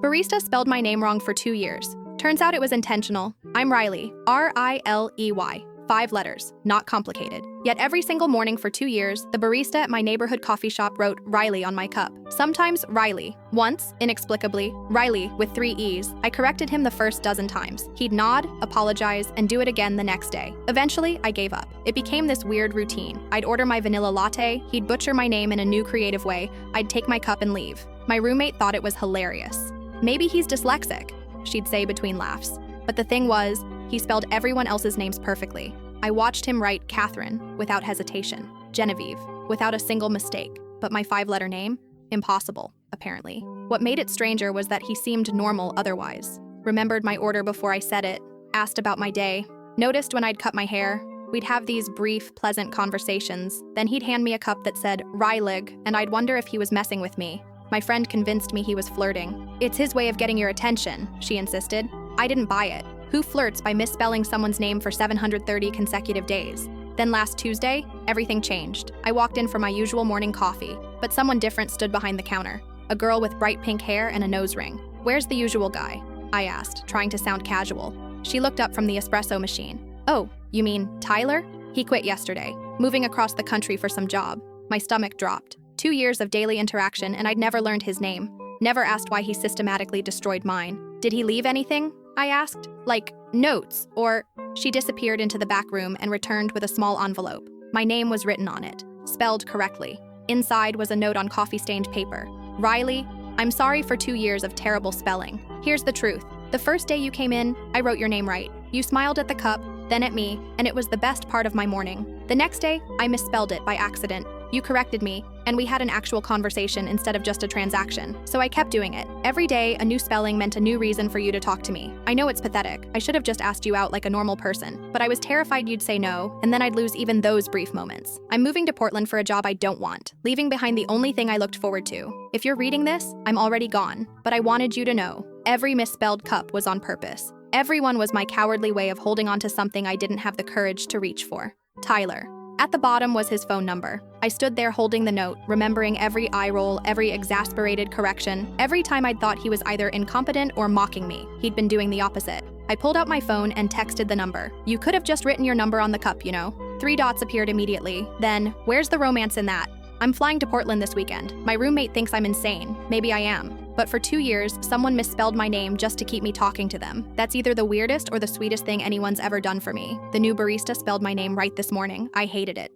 Barista spelled my name wrong for 2 years. Turns out it was intentional. I'm Riley, R-I-L-E-Y. 5 letters, not complicated. Yet every single morning for 2 years, the barista at my neighborhood coffee shop wrote Riley on my cup. Sometimes Riley. Once, inexplicably, Riley with 3 E's. I corrected him the first dozen times. He'd nod, apologize, and do it again the next day. Eventually, I gave up. It became this weird routine. I'd order my vanilla latte, he'd butcher my name in a new creative way, I'd take my cup and leave. My roommate thought it was hilarious. Maybe he's dyslexic, she'd say between laughs. But the thing was, he spelled everyone else's names perfectly. I watched him write Catherine without hesitation, Genevieve without a single mistake, but my 5-letter name? Impossible, apparently. What made it stranger was that he seemed normal otherwise. Remembered my order before I said it, asked about my day, noticed when I'd cut my hair. We'd have these brief, pleasant conversations. Then he'd hand me a cup that said Rylig, and I'd wonder if he was messing with me. My friend convinced me he was flirting. It's his way of getting your attention, she insisted. I didn't buy it. Who flirts by misspelling someone's name for 730 consecutive days? Then last Tuesday, everything changed. I walked in for my usual morning coffee, but someone different stood behind the counter. A girl with bright pink hair and a nose ring. Where's the usual guy? I asked, trying to sound casual. She looked up from the espresso machine. Oh, you mean Tyler? He quit yesterday, moving across the country for some job. My stomach dropped. 2 years of daily interaction and I'd never learned his name. Never asked why he systematically destroyed mine. Did he leave anything? I asked. Like, notes, or… She disappeared into the back room and returned with a small envelope. My name was written on it, spelled correctly. Inside was a note on coffee-stained paper. Riley, I'm sorry for 2 years of terrible spelling. Here's the truth. The first day you came in, I wrote your name right. You smiled at the cup, then at me, and it was the best part of my morning. The next day, I misspelled it by accident. You corrected me, and we had an actual conversation instead of just a transaction. So I kept doing it. Every day, a new spelling meant a new reason for you to talk to me. I know it's pathetic. I should have just asked you out like a normal person, but I was terrified you'd say no, and then I'd lose even those brief moments. I'm moving to Portland for a job I don't want, leaving behind the only thing I looked forward to. If you're reading this, I'm already gone, but I wanted you to know. Every misspelled cup was on purpose. Everyone was my cowardly way of holding on to something I didn't have the courage to reach for. Tyler. At the bottom was his phone number. I stood there holding the note, remembering every eye roll, every exasperated correction. Every time I'd thought he was either incompetent or mocking me, he'd been doing the opposite. I pulled out my phone and texted the number. You could have just written your number on the cup, you know. 3 dots appeared immediately. Then, where's the romance in that? I'm flying to Portland this weekend. My roommate thinks I'm insane. Maybe I am. But for 2 years, someone misspelled my name just to keep me talking to them. That's either the weirdest or the sweetest thing anyone's ever done for me. The new barista spelled my name right this morning. I hated it.